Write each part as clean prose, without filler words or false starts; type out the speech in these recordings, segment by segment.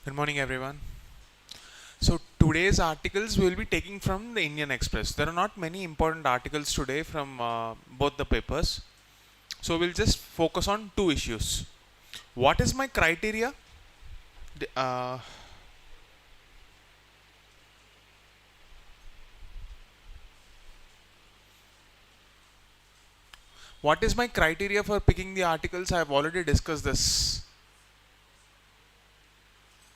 Good morning, everyone. So today's articles we will be taking from the Indian Express. There are not many important articles today from both the papers. So we'll just focus on two issues. What is my criteria? The, what is my criteria for picking the articles? I have already discussed this.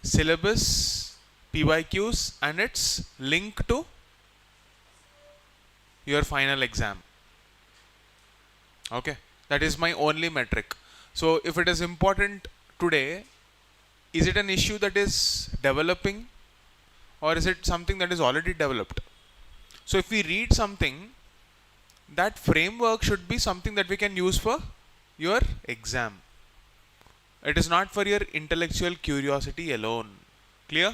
Syllabus, PYQs, and its link to your final exam. Okay, that is my only metric. So if it is important today, is it an issue that is developing or is it something that is already developed? So if we read something, that framework should be something that we can use for your exam. It is not for your intellectual curiosity alone. Clear?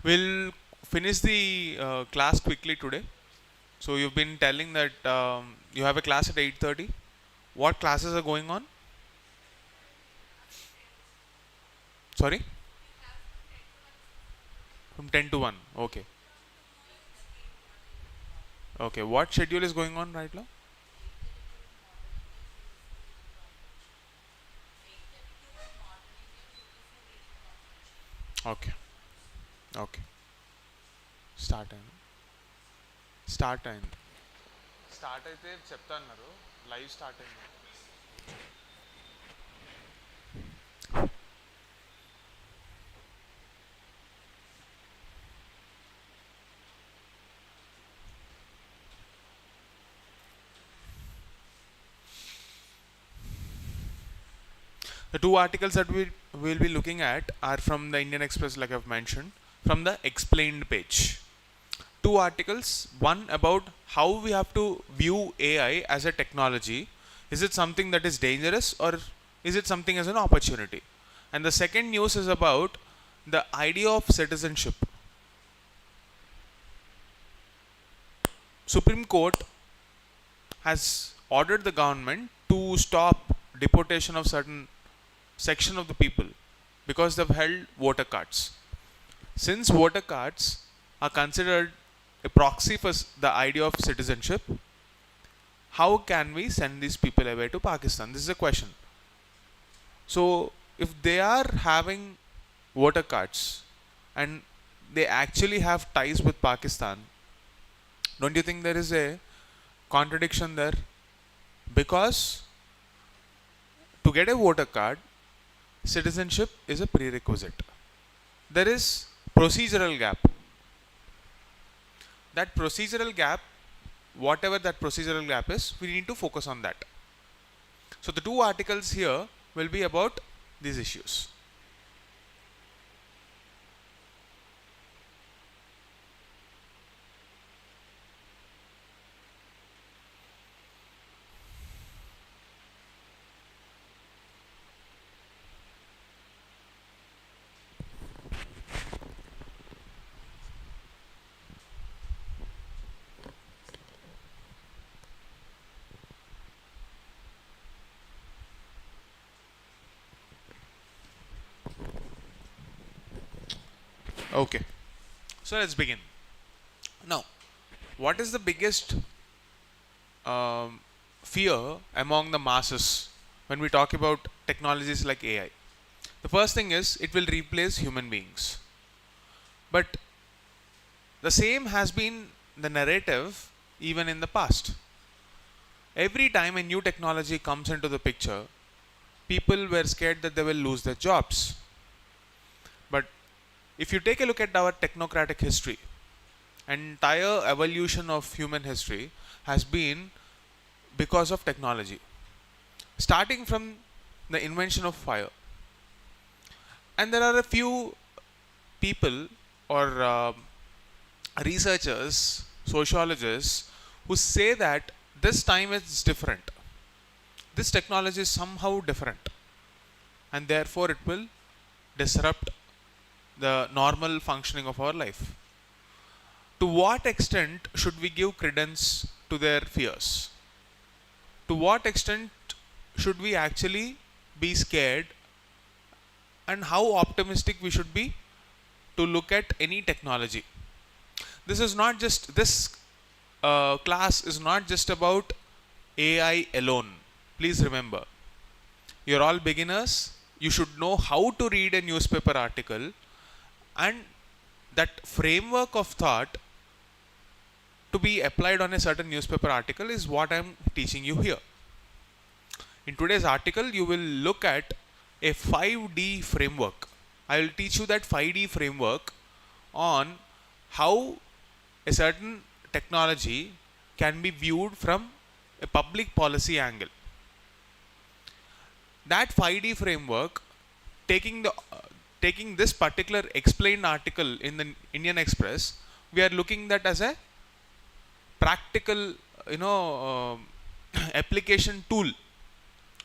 We'll finish the class quickly today. So you've been telling that you have a class at 8:30. What classes are going on? Sorry? From 10 to 1. Okay. Okay. What schedule is going on right now? Okay. Okay. Start time. Start time. Start అయితే చెప్తా అన్నారు live start అయింది. The two articles that we will be looking at are from the Indian Express, like I've mentioned, from the explained page. Two articles, one about how we have to view AI as a technology. Is it something that is dangerous or is it something as an opportunity? And the second news is about the idea of citizenship. Supreme Court has ordered the government to stop deportation of certain section of the people because they've held voter cards. Since voter cards are considered a proxy for the idea of citizenship, how can we send these people away to Pakistan? This is a question. So if they are having voter cards and they actually have ties with Pakistan, don't you think there is a contradiction there? Because to get a voter card, citizenship is a prerequisite. There is procedural gap. That procedural gap, whatever that procedural gap is, we need to focus on that. So the two articles here will be about these issues. Okay, so let's begin. Now, what is the biggest fear among the masses when we talk about technologies like AI? The first thing is it will replace human beings. But the same has been the narrative even in the past. Every time a new technology comes into the picture, people were scared that they will lose their jobs. But if you take a look at our technocratic history, entire evolution of human history has been because of technology. Starting from the invention of fire. And there are a few people or researchers, sociologists, who say that this time is different. this technology is somehow different, and therefore it will disrupt the normal functioning of our life. To what extent should we give credence to their fears? To what extent should we actually be scared, and how optimistic we should be to look at any technology? This is not just this class is not just about AI alone. Please remember, you're all beginners. You should know how to read a newspaper article, and that framework of thought to be applied on a certain newspaper article is what I'm teaching you here. In today's article, you will look at a 5D framework. I will teach you that 5D framework on how a certain technology can be viewed from a public policy angle. That 5D framework, taking this particular explained article in the Indian Express, we are looking that as a practical, application tool.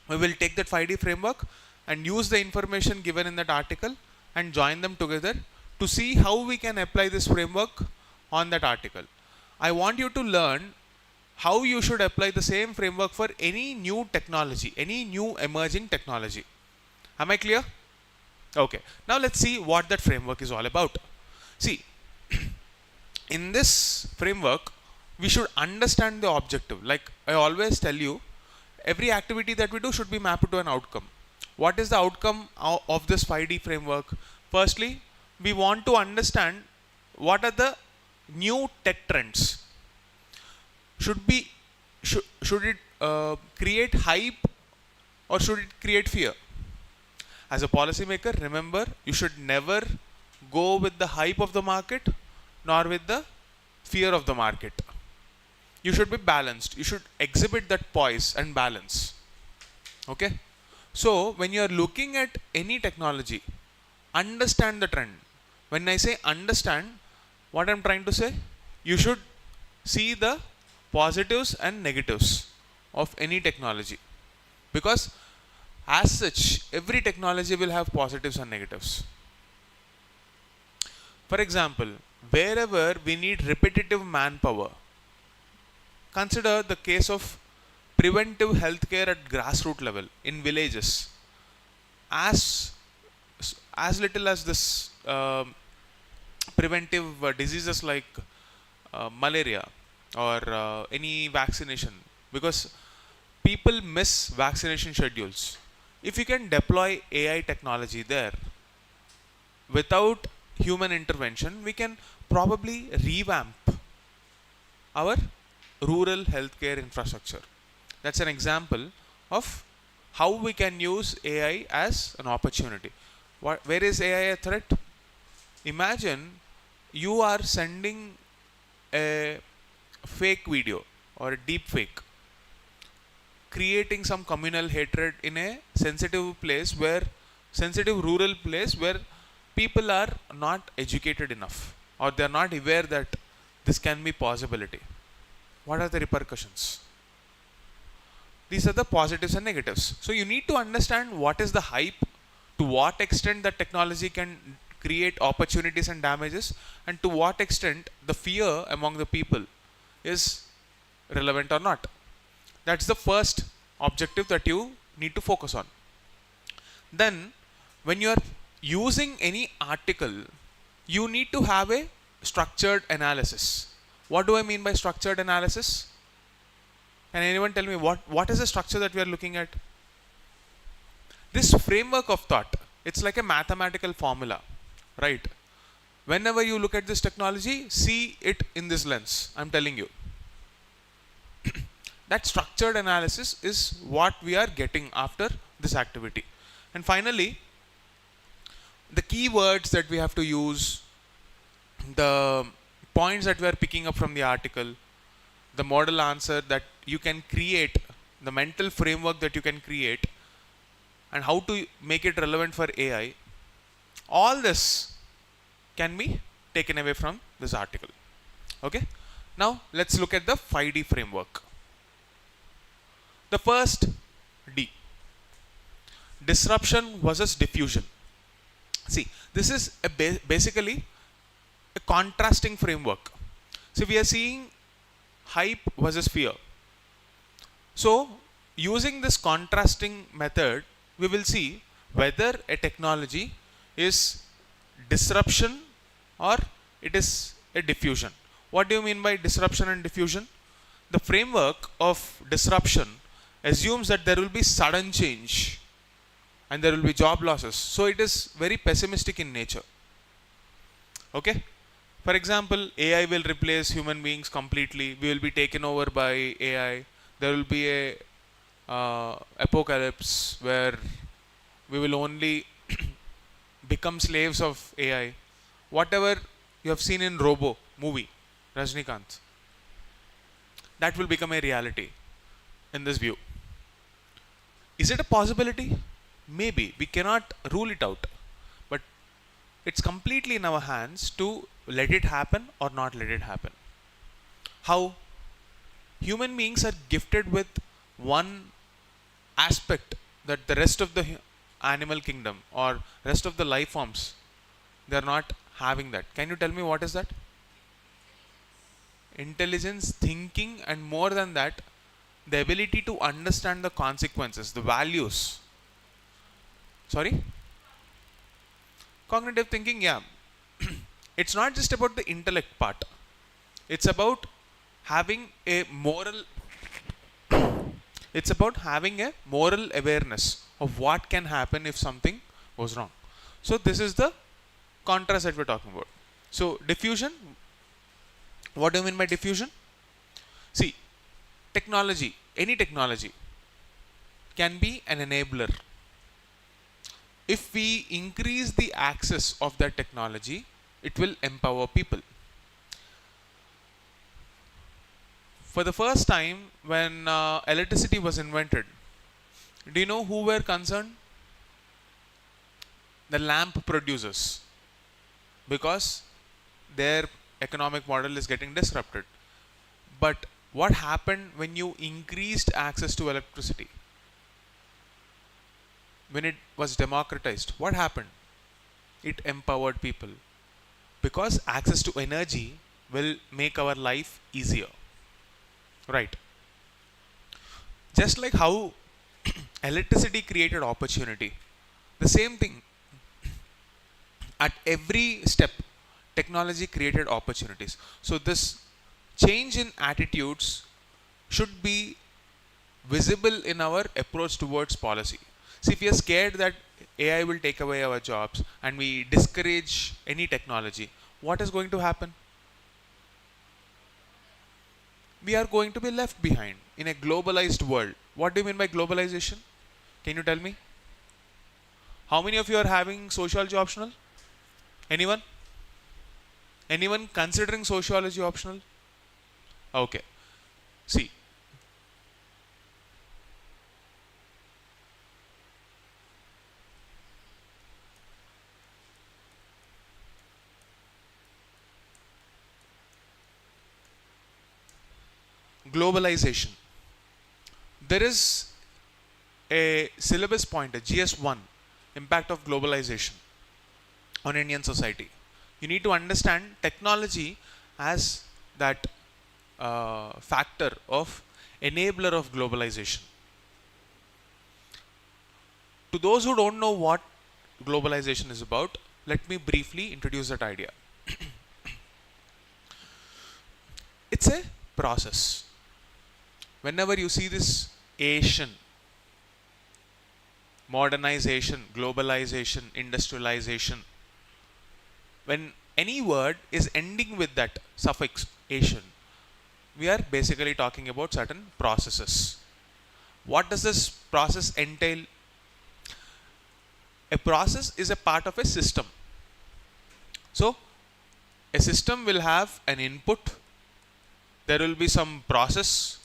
We will take that 5D framework and use the information given in that article and join them together to see how we can apply this framework on that article. I want you to learn how you should apply the same framework for any new technology, any new emerging technology. Am I clear? Okay. Now let's see what that framework is all about. See, in this framework, we should understand the objective. Like I always tell you, every activity that we do should be mapped to an outcome. What is the outcome of this 5D framework? Firstly, we want to understand what are the new tech trends. Should it create hype, or should it create fear? As a policymaker, remember, you should never go with the hype of the market nor with the fear of the market. You should be balanced. You should exhibit that poise and balance. Okay? So, when you are looking at any technology, understand the trend. When I say understand, what I'm trying to say, you should see the positives and negatives of any technology. Because as such, every technology will have positives and negatives. For example, wherever we need repetitive manpower, consider the case of preventive healthcare at grassroots level in villages. As little as this preventive diseases like malaria or any vaccination, because people miss vaccination schedules. If you can deploy AI technology there without human intervention, we can probably revamp our rural healthcare infrastructure. That's an example of how we can use AI as an opportunity. Where is AI a threat? Imagine you are sending a fake video or a deep fake, creating some communal hatred in a sensitive rural place where people are not educated enough, or they are not aware that this can be possibility. What are the repercussions? These are the positives and negatives. So you need to understand what is the hype, to what extent the technology can create opportunities and damages, and to what extent the fear among the people is relevant or not. That's the first objective that you need to focus on. Then, when you are using any article, you need to have a structured analysis. What do I mean by structured analysis? Can anyone tell me what is the structure that we are looking at? This framework of thought, it's like a mathematical formula, right? Whenever you look at this technology, see it in this lens. I'm telling you. That structured analysis is what we are getting after this activity. And finally, the keywords that we have to use, the points that we are picking up from the article, the model answer that you can create, the mental framework that you can create, and how to make it relevant for AI, all this can be taken away from this article. Okay? Now, let's look at the 5D framework. The first D. Disruption versus diffusion. See, this is basically a contrasting framework. So we are seeing hype versus fear. So using this contrasting method, we will see whether a technology is disruption or it is a diffusion. What do you mean by disruption and diffusion? The framework of disruption assumes that there will be sudden change and there will be job losses. So it is very pessimistic in nature. Okay? For example, AI will replace human beings completely. We will be taken over by AI. There will be a apocalypse where we will only become slaves of AI. Whatever you have seen in Robo movie, Rajnikant, that will become a reality in this view. Is it a possibility? Maybe. We cannot rule it out. But it's completely in our hands to let it happen or not let it happen. How? Human beings are gifted with one aspect that the rest of the animal kingdom or rest of the life forms, they are not having that. Can you tell me what is that? Intelligence, thinking, and more than that, the ability to understand the consequences, the values. Sorry? Cognitive thinking, yeah. It's not just about the intellect part. It's about having a moral awareness of what can happen if something goes wrong. So this is the contrast that we're talking about. So diffusion, what do you mean by diffusion? See, technology, any technology can be an enabler. If we increase the access of that technology, it will empower people. For the first time, when electricity was invented, do you know who were concerned? The lamp producers, because their economic model is getting disrupted. But what happened when you increased access to electricity? When it was democratized, what happened? It empowered people, because access to energy will make our life easier. Right. Just like how electricity created opportunity, the same thing, at every step, technology created opportunities. So this change in attitudes should be visible in our approach towards policy. See, if we are scared that AI will take away our jobs and we discourage any technology, what is going to happen? We are going to be left behind in a globalized world. What do you mean by globalization? Can you tell me? How many of you are having sociology optional? Anyone? Anyone considering sociology optional? Okay. See, globalization. There is a syllabus pointer, GS1, impact of globalization on Indian society. You need to understand technology as that factor of enabler of globalization. To those who don't know what globalization is about, let me briefly introduce that idea. It's a process. Whenever you see this Asian, modernization, globalization, industrialization, when any word is ending with that suffix Asian, we are basically talking about certain processes. What does this process entail? A process is a part of a system. So, a system will have an input, there will be some process,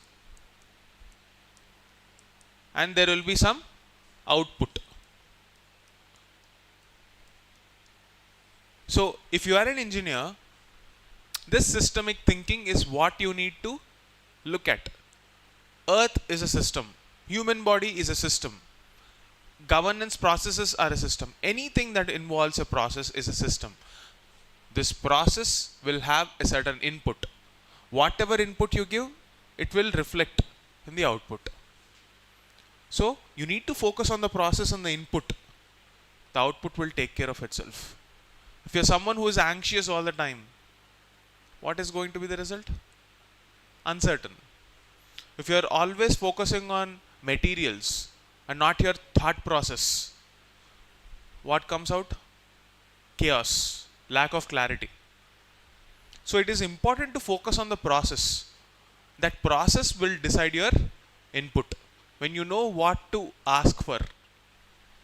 and there will be some output. So, if you are an engineer, this systemic thinking is what you need to look at. Earth is a system. Human body is a system. Governance processes are a system. Anything that involves a process is a system. This process will have a certain input. Whatever input you give, it will reflect in the output. So you need to focus on the process and the input. The output will take care of itself. If you're someone who is anxious all the time, what is going to be the result? Uncertain. If you're always focusing on materials and not your thought process, what comes out? Chaos, lack of clarity. So it is important to focus on the process. That process will decide your input. When you know what to ask for,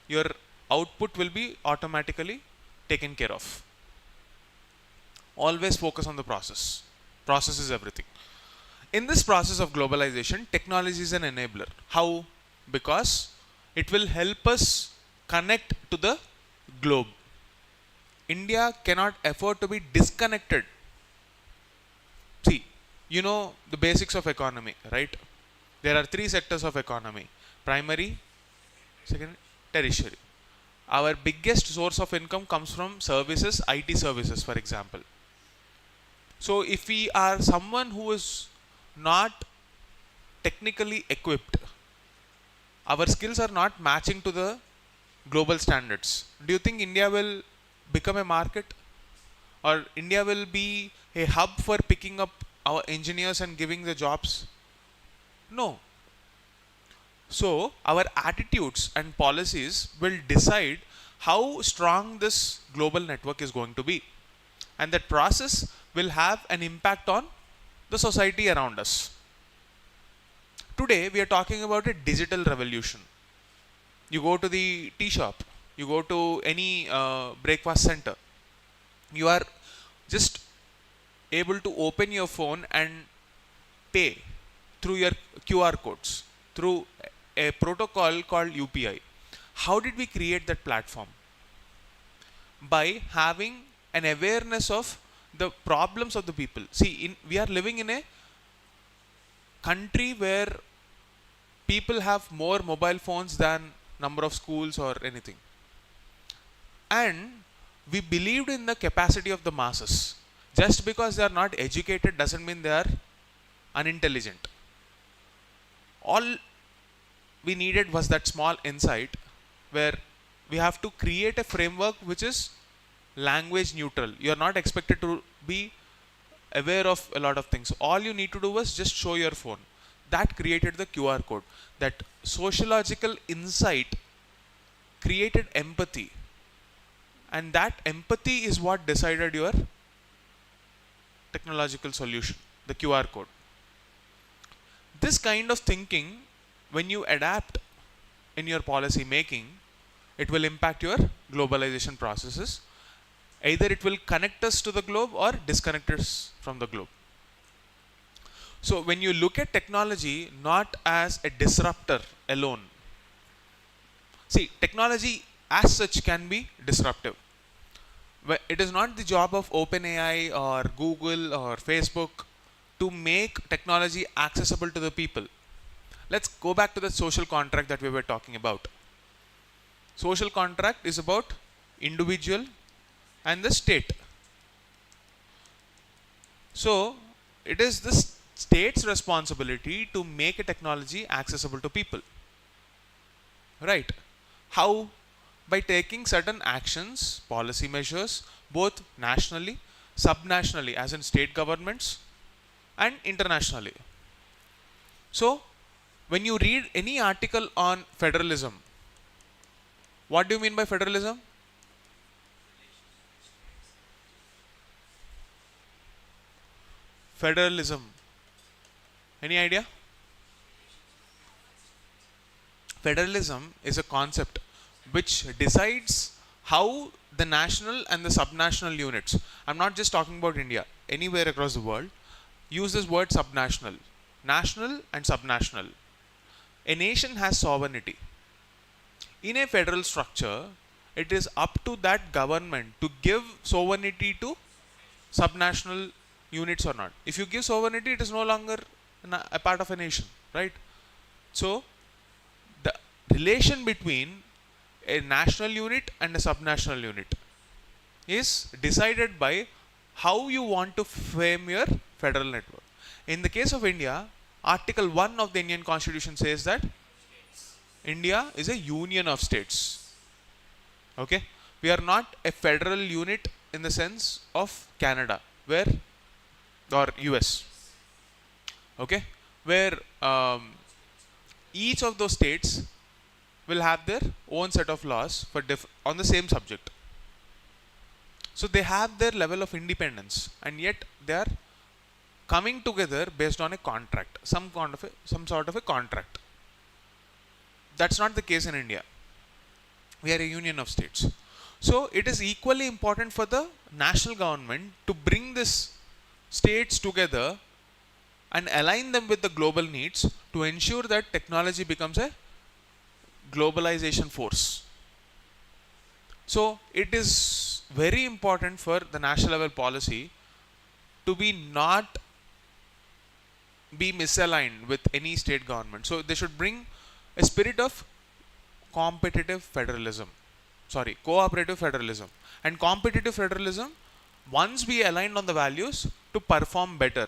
your output will be automatically taken care of. Always focus on the process. Process is everything. In this process of globalization, technology is an enabler. How? Because it will help us connect to the globe. India cannot afford to be disconnected. See, you know the basics of economy, right? There are three sectors of economy: primary, secondary, tertiary. Our biggest source of income comes from services, IT services, for example. So if we are someone who is not technically equipped, our skills are not matching to the global standards, do you think India will become a market? Or India will be a hub for picking up our engineers and giving the jobs? No. So our attitudes and policies will decide how strong this global network is going to be. And that process will have an impact on the society around us. Today we are talking about a digital revolution. You go to the tea shop, you go to any breakfast center, you are just able to open your phone and pay through your QR codes, through a protocol called UPI. How did we create that platform? By having an awareness of the problems of the people. See, we are living in a country where people have more mobile phones than number of schools or anything. And we believed in the capacity of the masses. Just because they are not educated doesn't mean they are unintelligent. All we needed was that small insight where we have to create a framework which is language neutral. You are not expected to be aware of a lot of things. All you need to do was just show your phone. That created the QR code. That sociological insight created empathy. And that empathy is what decided your technological solution, the QR code. This kind of thinking, when you adapt in your policy making, it will impact your globalization processes. Either it will connect us to the globe or disconnect us from the globe. So when you look at technology not as a disruptor alone, see, technology as such can be disruptive. It is not the job of OpenAI or Google or Facebook to make technology accessible to the people. Let's go back to the social contract that we were talking about. Social contract is about individual and the state. So it is the state's responsibility to make a technology accessible to people. Right? How? By taking certain actions, policy measures, both nationally, subnationally, as in state governments, and internationally. So, when you read any article on federalism, what do you mean by federalism? Federalism. Any idea? Federalism is a concept which decides how the national and the subnational units, I'm not just talking about India, anywhere across the world, use this word subnational, national and subnational. A nation has sovereignty. In a federal structure, it is up to that government to give sovereignty to subnational units or not. If you give sovereignty, it is no longer a part of a nation, right? So relation between a national unit and a subnational unit is decided by how you want to frame your federal network. In the case of India, Article 1 of the Indian Constitution says that India is a union of states. Okay? We are not a federal unit in the sense of Canada, where, or US. Okay? Where each of those states will have their own set of laws for on the same subject. So they have their level of independence, and yet they are coming together based on a contract, some sort of a contract. That's not the case in India. We are a union of states. So it is equally important for the national government to bring these states together and align them with the global needs to ensure that technology becomes a globalization force. So it is very important for the national level policy to be not be misaligned with any state government. So they should bring a spirit of cooperative federalism. And competitive federalism, once we aligned on the values to perform better,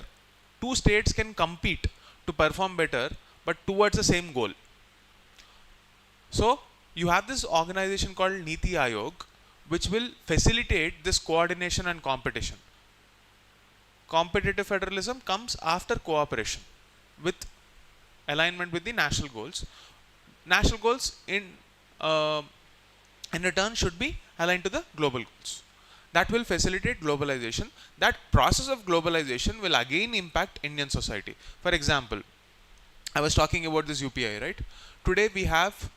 two states can compete to perform better, but towards the same goal. So you have this organization called Niti Aayog, which will facilitate this coordination and competition. Competitive federalism comes after cooperation with alignment with the national goals. National goals in return should be aligned to the global goals. That will facilitate globalization. That process of globalization will again impact Indian society. For example, I was talking about this UPI, right? Today we have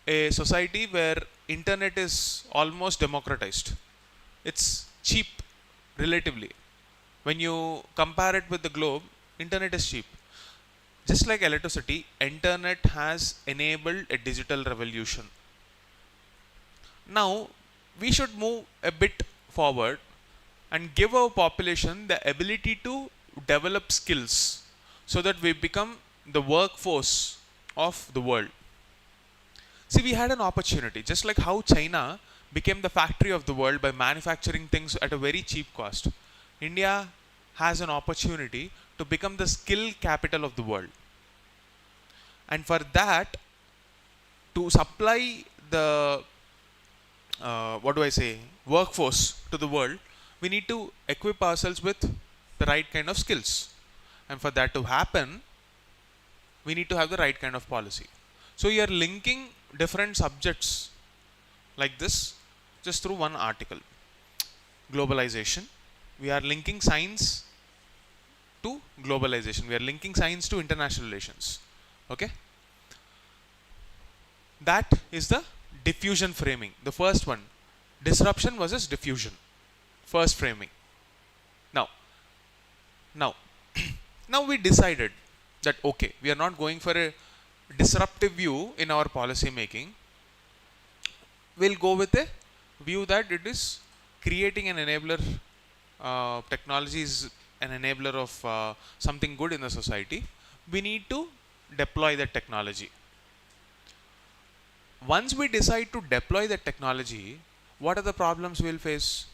a society where internet is almost democratized. It's cheap relatively. When you compare it with the globe, internet is cheap. Just like electricity, internet has enabled a digital revolution. Now, we should move a bit forward and give our population the ability to develop skills so that we become the workforce of the world. See, we had an opportunity, just like how China became the factory of the world by manufacturing things at a very cheap cost. India has an opportunity to become the skill capital of the world. And for that, to supply the workforce to the world, we need to equip ourselves with the right kind of skills. And for that to happen, we need to have the right kind of policy. So you are linking different subjects like this just through one article. Globalization. We are linking science to globalization. We are linking science to international relations. Okay? That is the diffusion framing. The first one, disruption versus diffusion. First framing. Now we decided that okay, we are not going for a disruptive view in our policy making. We'll go with a view that it is creating an enabler. Technology is an enabler of something good in the society. We need to deploy that technology. Once we decide to deploy that technology, what are the problems we'll face?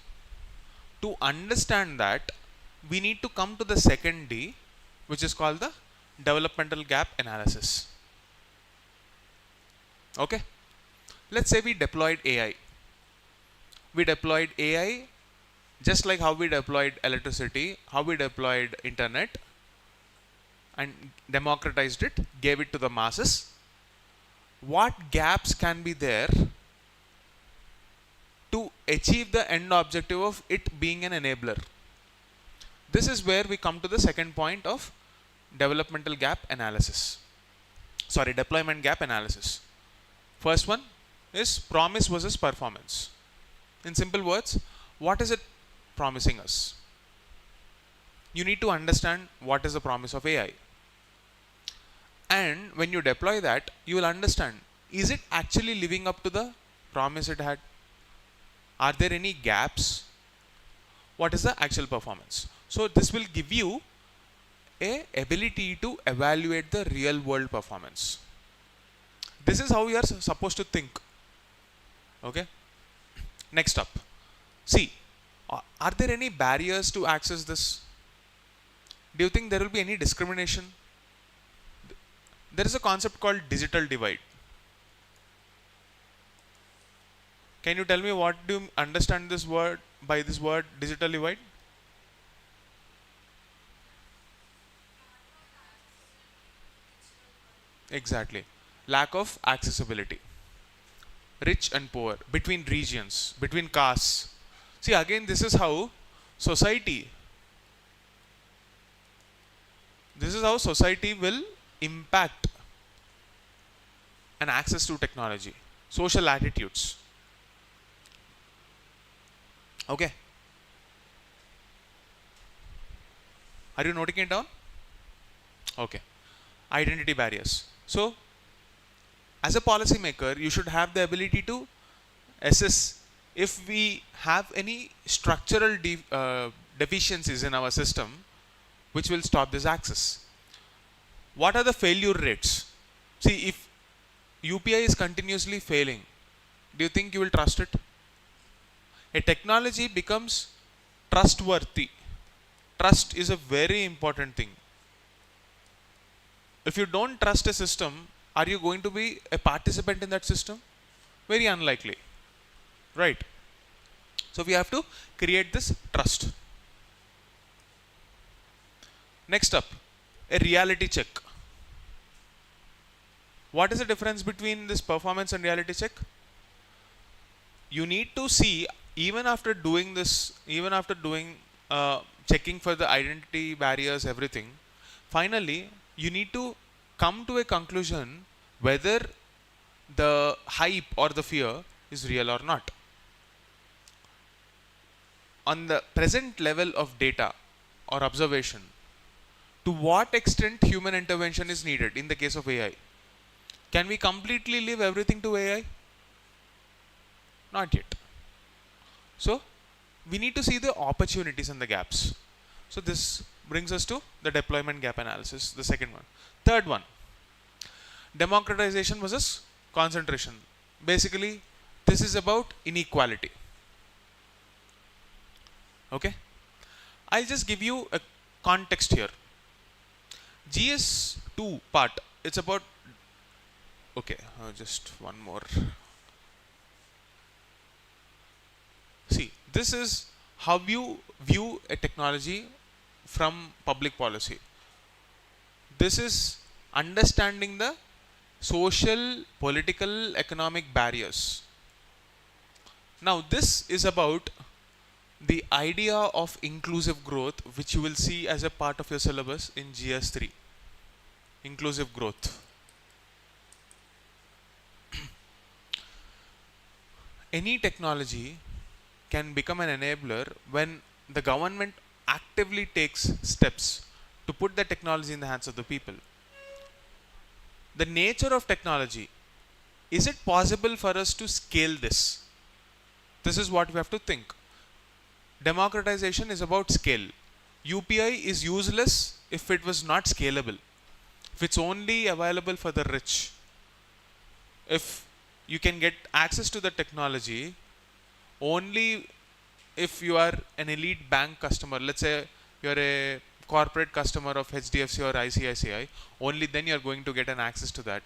To understand that, we need to come to the second D, which is called the developmental gap analysis. Okay? Let's say we deployed AI. We deployed AI just like how we deployed electricity, how we deployed internet, and democratized it, gave it to the masses. What gaps can be there to achieve the end objective of it being an enabler? This is where we come to the second point of developmental gap analysis. Deployment gap analysis. First one is promise versus performance. In simple words, what is it promising us? You need to understand what is the promise of AI. And when you deploy that, you will understand, is it actually living up to the promise it had? Are there any gaps? What is the actual performance? So this will give you a ability to evaluate the real world performance. This is how you are supposed to think. Okay. Next up, see, are there any barriers to access this? Do you think there will be any discrimination? There is a concept called digital divide. Can you tell me what do you understand this word by this word digital divide? Exactly. Lack of accessibility. Rich and poor, between regions, between castes. See, again, this is how society, will impact an access to technology, social attitudes. Okay. Are you noting it down? Okay. Identity barriers. So, as a policymaker, you should have the ability to assess if we have any structural deficiencies in our system which will stop this access. What are the failure rates? See, if UPI is continuously failing, do you think you will trust it? A technology becomes trustworthy. Trust is a very important thing. If you don't trust a system, are you going to be a participant in that system? Very unlikely. Right? So we have to create this trust. Next up, a reality check. What is the difference between this performance and reality check? You need to see, even after doing this, checking for the identity barriers, everything, finally, you need to come to a conclusion whether the hype or the fear is real or not. On the present level of data or observation, to what extent human intervention is needed in the case of AI? Can we completely leave everything to AI? Not yet. So, we need to see the opportunities and the gaps. So, this brings us to the deployment gap analysis, the second one. Third one, democratization versus concentration. Basically, this is about inequality. Okay? I'll just give you a context here. GS2 part, it's about, okay, just one more. See, this is how you view a technology from public policy. This is understanding the social, political, economic barriers. Now, this is about the idea of inclusive growth, which you will see as a part of your syllabus in GS3. Inclusive growth. Any technology can become an enabler when the government actively takes steps to put the technology in the hands of the people. The nature of technology, is it possible for us to scale this? This is what we have to think. Democratization is about scale. UPI is useless if it was not scalable. If it's only available for the rich. If you can get access to the technology only if you are an elite bank customer, let's say you're a corporate customer of HDFC or ICICI, only then you're going to get an access to that.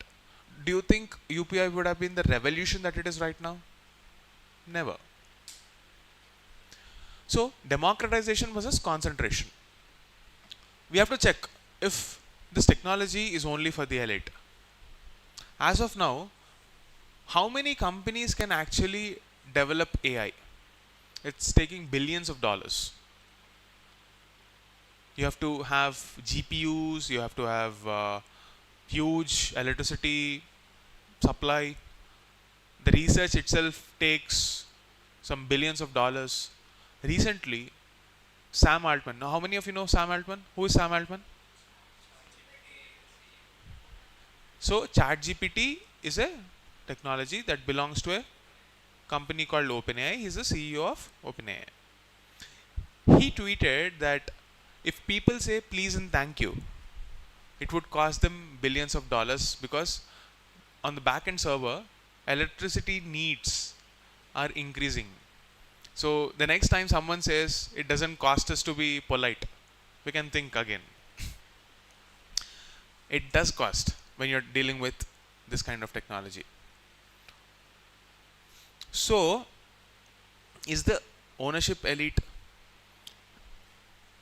Do you think UPI would have been the revolution that it is right now? Never. So, democratization versus concentration. We have to check if this technology is only for the elite. As of now, how many companies can actually develop AI? It's taking billions of dollars. You have to have GPUs, you have to have huge electricity supply. The research itself takes some billions of dollars. Recently, Sam Altman. Now, how many of you know Sam Altman? Who is Sam Altman? So, ChatGPT is a technology that belongs to a company called OpenAI. He is the CEO of OpenAI. He tweeted that if people say please and thank you, it would cost them billions of dollars because on the backend server, electricity needs are increasing. So the next time someone says it doesn't cost us to be polite, we can think again. It does cost when you're dealing with this kind of technology. So, is the ownership elite,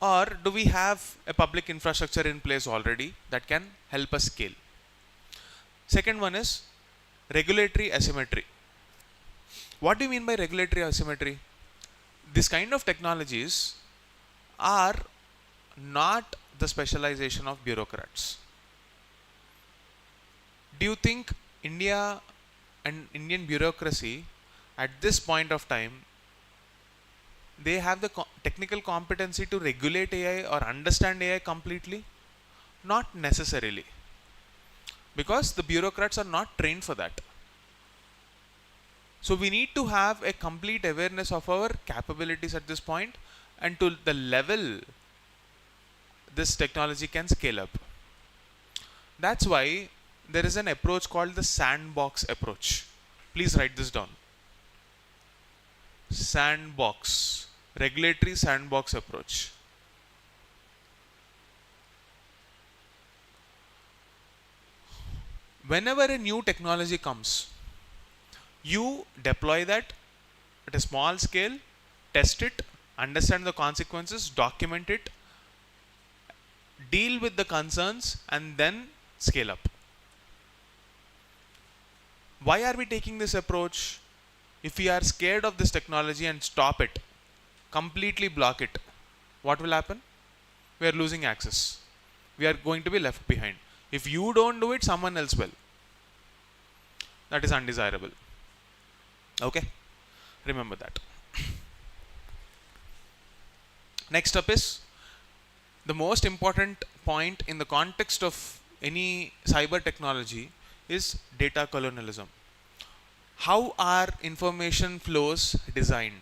or do we have a public infrastructure in place already that can help us scale? Second one is regulatory asymmetry. What do you mean by regulatory asymmetry? This kind of technologies are not the specialization of bureaucrats. Do you think India and Indian bureaucracy at this point of time, they have the technical competency to regulate AI or understand AI completely? Not necessarily, because the bureaucrats are not trained for that. So we need to have a complete awareness of our capabilities at this point and to the level this technology can scale up. That's why there is an approach called the sandbox approach. Please write this down. Sandbox, regulatory sandbox approach. Whenever a new technology comes, you deploy that at a small scale, test it, understand the consequences, document it, deal with the concerns, and then scale up. Why are we taking this approach? If we are scared of this technology and stop it, completely block it, what will happen? We are losing access. We are going to be left behind. If you don't do it, someone else will. That is undesirable. Okay? Remember that. Next up is the most important point in the context of any cyber technology is data colonialism. How are information flows designed?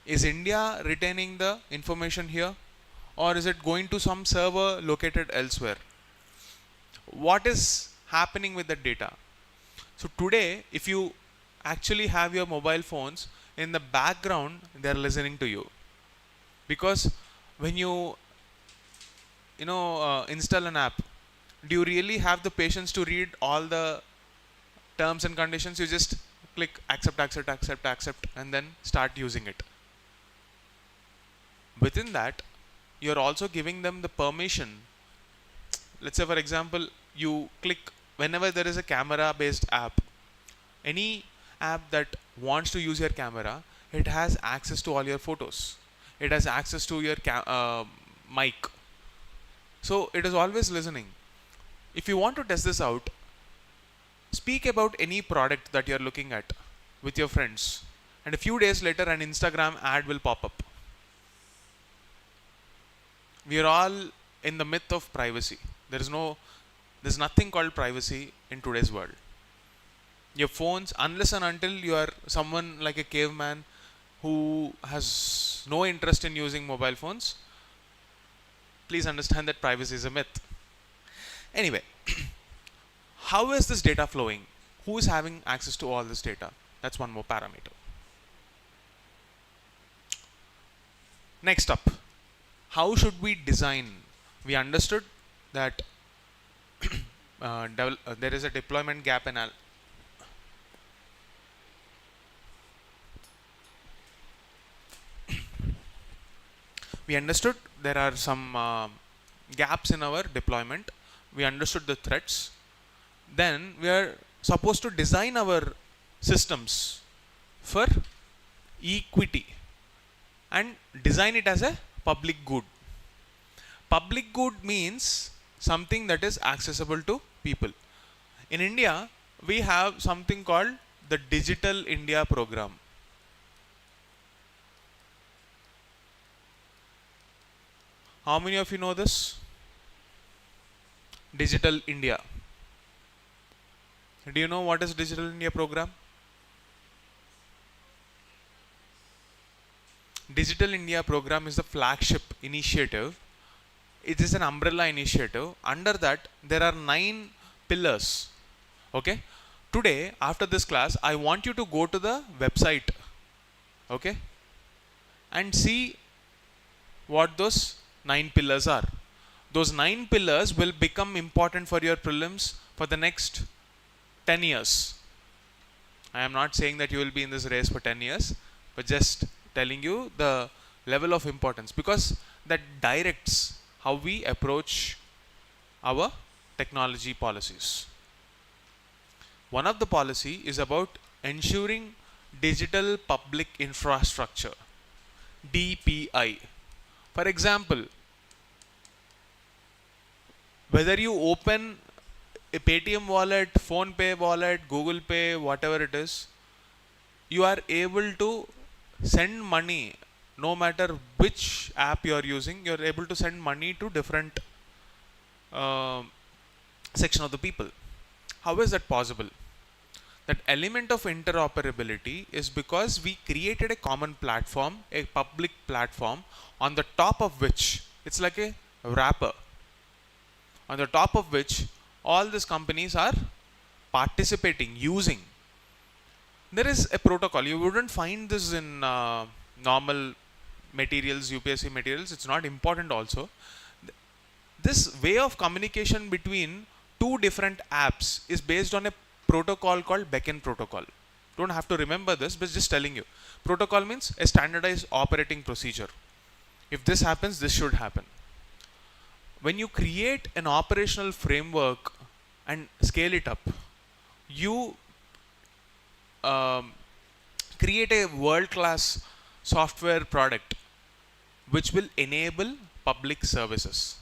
Is India retaining the information here, or is it going to some server located elsewhere? What is happening with the data? So today, if you actually have your mobile phones, in the background they are listening to you, because when you install an app, do you really have the patience to read all the terms and conditions? You just click accept and then start using it. Within that, you're also giving them the permission. Let's say, for example, you click whenever there is a camera based app, any app that wants to use your camera, it has access to all your photos, it has access to your mic, so it is always listening. If you want to test this out, speak about any product that you're looking at with your friends, and a few days later an Instagram ad will pop up. We are all in the myth of privacy. There's nothing called privacy in today's world. Your phones, unless and until you are someone like a caveman who has no interest in using mobile phones, please understand that privacy is a myth. Anyway, how is this data flowing? Who is having access to all this data? That's one more parameter. Next up, how should we design? We understood that there is a deployment gap analysis. We understood there are some gaps in our deployment. We understood the threats. Then we are supposed to design our systems for equity and design it as a public good. Public good means something that is accessible to people. In India, we have something called the Digital India program. How many of you know this? Digital India. Do you know what is Digital India program? Digital India program is the flagship initiative. It is an umbrella initiative. Under that, there are 9 pillars. Okay, Today, after this class, I want you to go to the website, okay, and see what those 9 pillars are. Those 9 pillars will become important for your prelims for the next 10 years. I am not saying that you will be in this race for 10 years, but just telling you the level of importance, because that directs how we approach our technology policies. One of the policy is about ensuring digital public infrastructure, DPI. For example, whether you open a Paytm wallet, Phone Pay wallet, Google Pay, whatever it is, you are able to send money no matter which app you are using. You are able to send money to different section of the people. How is that possible? That element of interoperability is because we created a common platform, a public platform, on the top of which it's like a wrapper, on the top of which all these companies are participating, using. There is a protocol. You wouldn't find this in normal materials, UPSC materials. It's not important also. This way of communication between two different apps is based on a protocol called Beacon protocol. Don't have to remember this, but just telling you. Protocol means a standardized operating procedure. If this happens, this should happen. When you create an operational framework and scale it up, you create a world-class software product which will enable public services.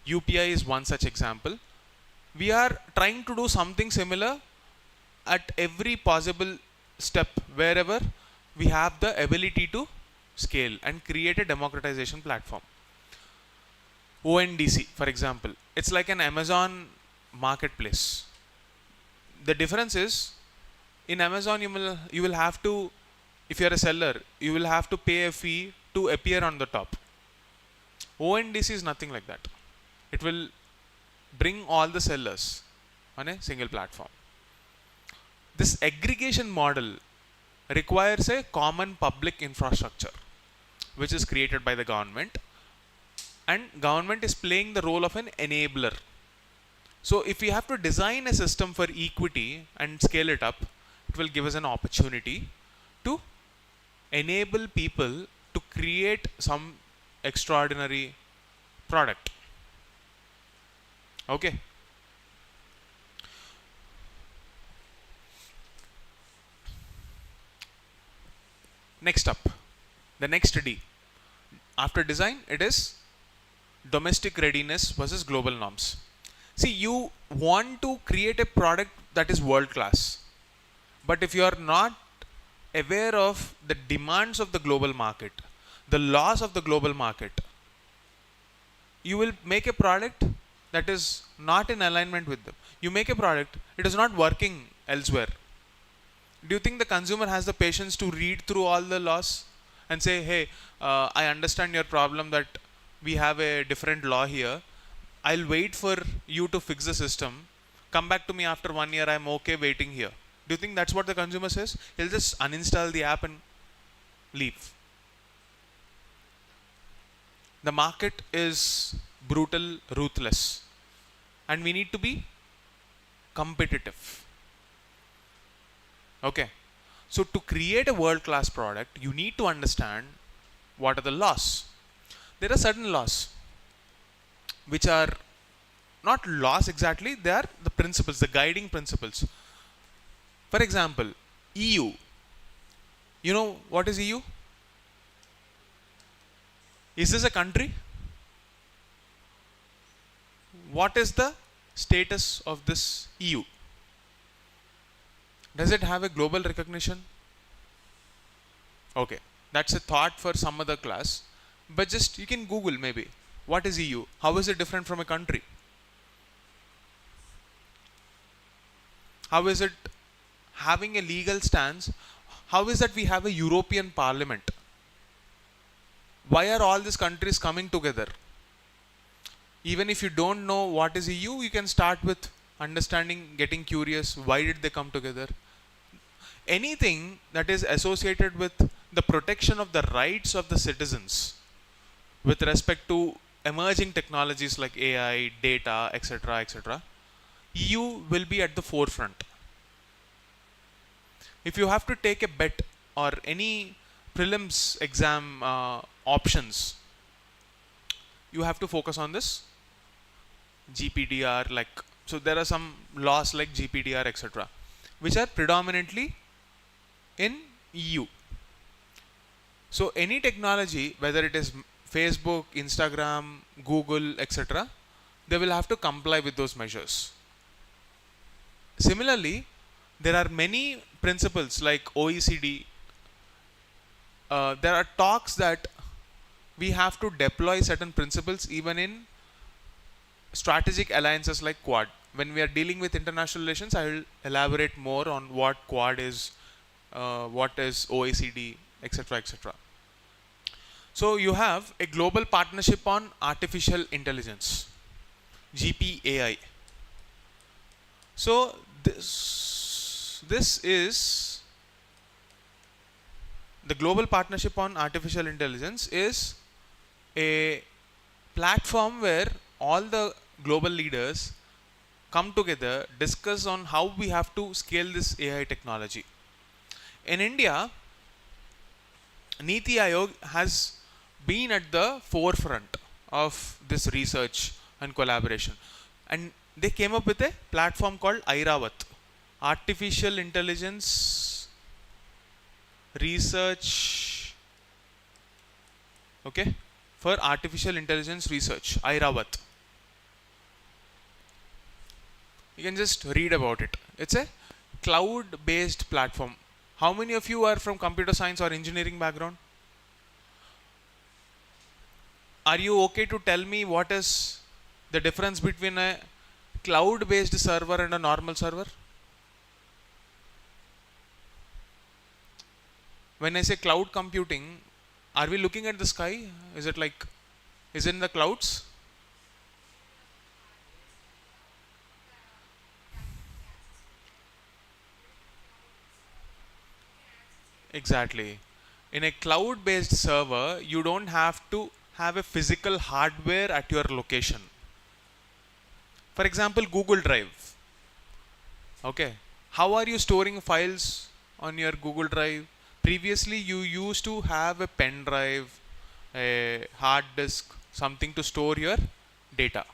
UPI is one such example. We are trying to do something similar at every possible step wherever we have the ability to scale and create a democratization platform. ONDC, for example, it's like an Amazon marketplace. The difference is, in Amazon you will have to, if you are a seller, you will have to pay a fee to appear on the top. ONDC is nothing like that. It will bring all the sellers on a single platform. This aggregation model requires a common public infrastructure which is created by the government, and government is playing the role of an enabler. So if we have to design a system for equity and scale it up, it will give us an opportunity to enable people to create some extraordinary product. Okay. Next up, the next D. After design, it is domestic readiness versus global norms. See, you want to create a product that is world class, but if you are not aware of the demands of the global market, the laws of the global market, you will make a product that is not in alignment with them. You make a product, it is not working elsewhere. Do you think the consumer has the patience to read through all the laws and say, hey, I understand your problem that we have a different law here. I'll wait for you to fix the system. Come back to me after 1 year. I'm okay waiting here. Do you think that's what the consumer says? He'll just uninstall the app and leave. The market is brutal, ruthless, and we need to be competitive. Okay. So to create a world-class product, you need to understand what are the laws. There are certain laws which are not laws exactly, they are the principles, the guiding principles. For example, EU. You know what is EU? Is this a country? What is the status of this EU? Does it have a global recognition? Okay, that's a thought for some other class. But just you can Google maybe. What is EU? How is it different from a country? How is it having a legal stance? How is that we have a European Parliament? Why are all these countries coming together? Even if you don't know what is EU, you can start with understanding, getting curious, why did they come together? Anything that is associated with the protection of the rights of the citizens with respect to emerging technologies like AI, data, etc., etc., EU will be at the forefront. If you have to take a bet or any prelims exam options, you have to focus on this GPDR, like, so there are some laws like GPDR, etc., which are predominantly in EU. So any technology, whether it is Facebook, Instagram, Google, etc., they will have to comply with those measures. Similarly, there are many principles like OECD. There are talks that we have to deploy certain principles even in strategic alliances like Quad. When we are dealing with international relations, I will elaborate more on what Quad is, what is OECD, etc., etc. So you have a global partnership on artificial intelligence, GPAI. So this is the global partnership on artificial intelligence is a platform where all the global leaders come together, discuss on how we have to scale this AI technology. In India, Niti Aayog has been at the forefront of this research and collaboration, and they came up with a platform called Airavat, Artificial Intelligence Research, okay, for Artificial Intelligence Research, Airavat. You can just read about it. It's a cloud-based platform. How many of you are from computer science or engineering background? Are you okay to tell me what is the difference between a cloud-based server and a normal server? When I say cloud computing, are we looking at the sky? Is it like, is it in the clouds? Exactly. In a cloud-based server, you don't have to have a physical hardware at your location. For example, Google Drive. Okay. How are you storing files on your Google Drive? Previously, you used to have a pen drive, a hard disk, something to store your data.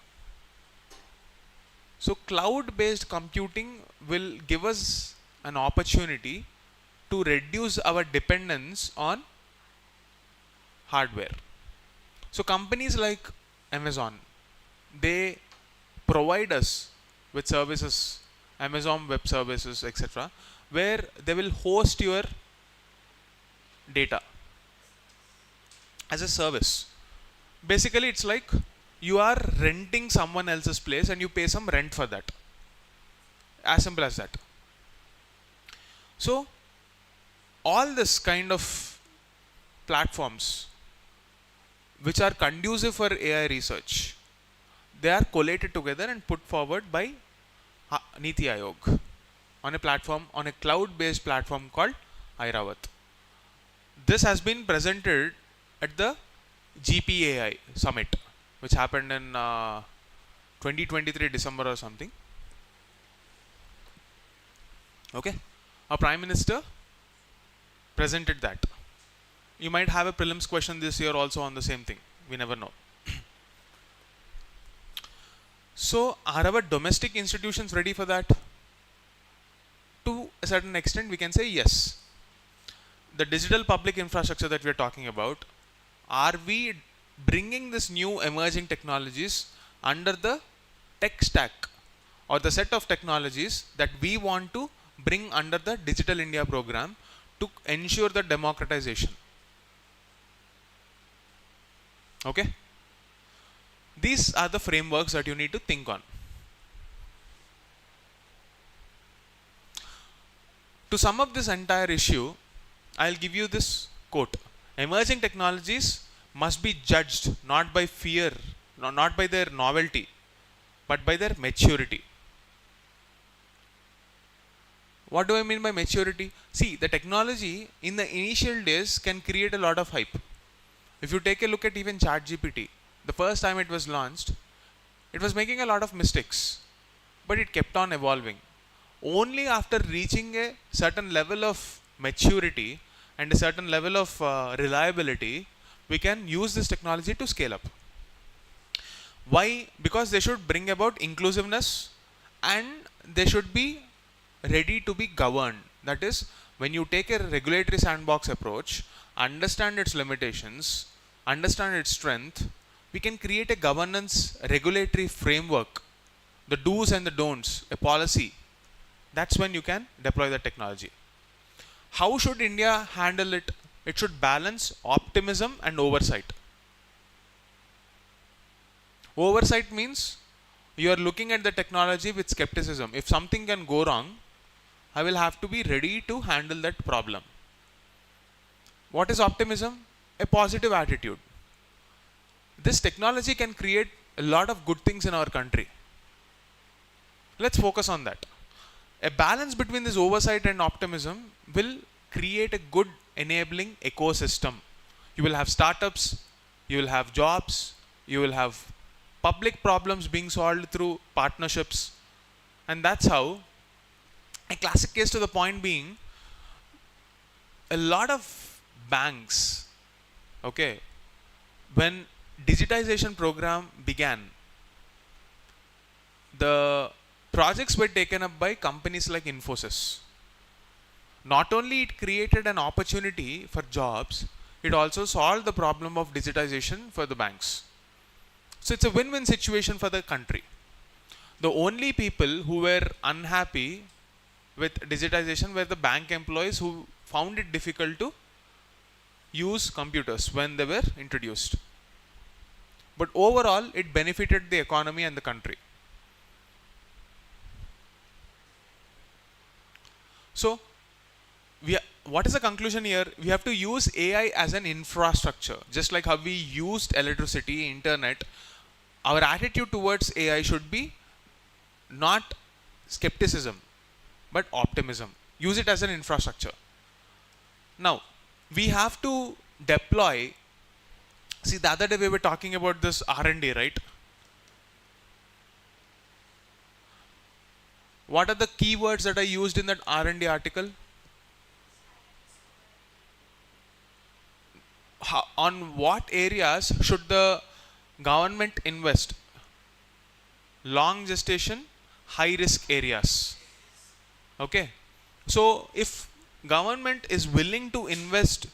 So cloud-based computing will give us an opportunity to reduce our dependence on hardware. So companies like Amazon, they provide us with services, Amazon Web Services, etc., where they will host your data as a service. Basically, it's like you are renting someone else's place and you pay some rent for that. As simple as that. So all this kind of platforms which are conducive for AI research, they are collated together and put forward by Niti Aayog on a platform, on a cloud-based platform called Airavat. This has been presented at the GPAI summit, which happened in 2023 December or something. Okay, our Prime Minister presented that. You might have a prelims question this year also on the same thing. We never know. So, are our domestic institutions ready for that? To a certain extent, we can say yes. The digital public infrastructure that we are talking about, are we bringing this new emerging technologies under the tech stack or the set of technologies that we want to bring under the Digital India program to ensure the democratization? Okay? These are the frameworks that you need to think on. To sum up this entire issue, I'll give you this quote. Emerging technologies must be judged not by fear, not by their novelty, but by their maturity. what do I mean by maturity? See, the technology in the initial days can create a lot of hype. If you take a look at even ChatGPT, the first time it was launched, it was making a lot of mistakes, but it kept on evolving. Only after reaching a certain level of maturity and a certain level of reliability, we can use this technology to scale up. Why? Because they should bring about inclusiveness and they should be ready to be governed. That is, when you take a regulatory sandbox approach, understand its limitations, understand its strength, we can create a governance regulatory framework, the do's and the don'ts, a policy. That's when you can deploy the technology. How should India handle it? It should balance optimism and oversight. Oversight means you are looking at the technology with skepticism. If something can go wrong, I will have to be ready to handle that problem. What is optimism? A positive attitude. This technology can create a lot of good things in our country. Let's focus on that. A balance between this oversight and optimism will create a good enabling ecosystem. You will have startups, you will have jobs, you will have public problems being solved through partnerships, and that's how a classic case to the point being a lot of banks, okay, when digitization program began, the projects were taken up by companies like Infosys. Not only it created an opportunity for jobs, it also solved the problem of digitization for the banks. So it's a win-win situation for the country. The only people who were unhappy with digitization were the bank employees who found it difficult to use computers when they were introduced. But overall, it benefited the economy and the country. So, what is the conclusion here? We have to use AI as an infrastructure. Just like how we used electricity, internet, our attitude towards AI should be not skepticism, but optimism. Use it as an infrastructure. Now, we have to deploy. See, the other day we were talking about this R&D, right? What are the keywords that are used in that R&D article? On what areas should the government invest? Long gestation, high risk areas. Okay. So if government is willing to invest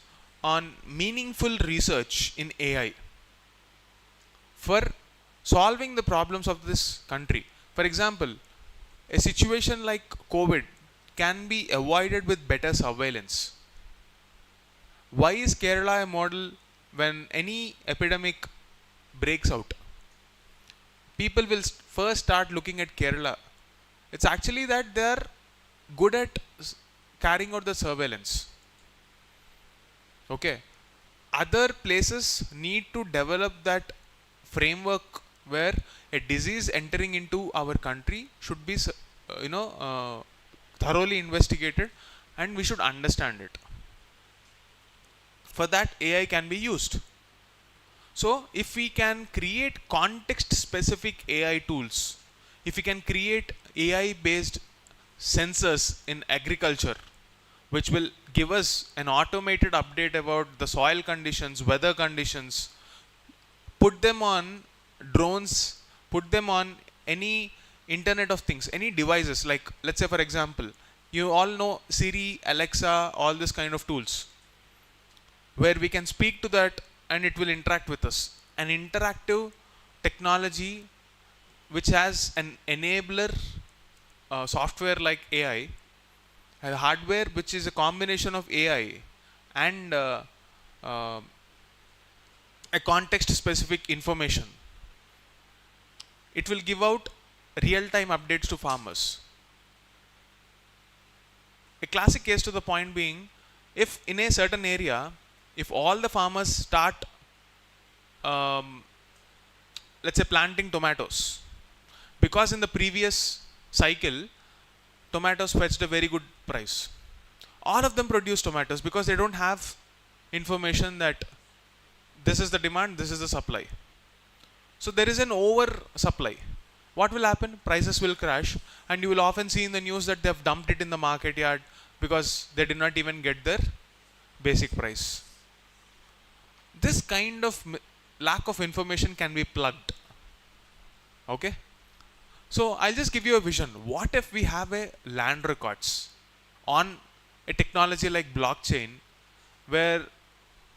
on meaningful research in AI for solving the problems of this country, for example, a situation like COVID can be avoided with better surveillance. Why is Kerala a model when any epidemic breaks out? People will first start looking at Kerala. It's actually that they are good at carrying out the surveillance. Okay. Other places need to develop that framework where a disease entering into our country should be, thoroughly investigated, and we should understand it. For that, AI can be used. So, if we can create context-specific AI tools, if we can create AI-based sensors in agriculture, which will give us an automated update about the soil conditions, weather conditions, put them on drones, put them on any Internet of Things, any devices, like let's say for example, you all know Siri, Alexa, all this kind of tools, where we can speak to that and it will interact with us. An interactive technology which has an enabler software like AI, a hardware which is a combination of AI and a context specific information. It will give out real-time updates to farmers. A classic case to the point being, if in a certain area, if all the farmers start, let's say planting tomatoes, because in the previous cycle, tomatoes fetched a very good price. All of them produce tomatoes because they don't have information that this is the demand, this is the supply. So there is an oversupply. What will happen? Prices will crash, and you will often see in the news that they have dumped it in the market yard because they did not even get their basic price. This kind of lack of information can be plugged. Okay? So I'll just give you a vision. What if we have a land records on a technology like blockchain, where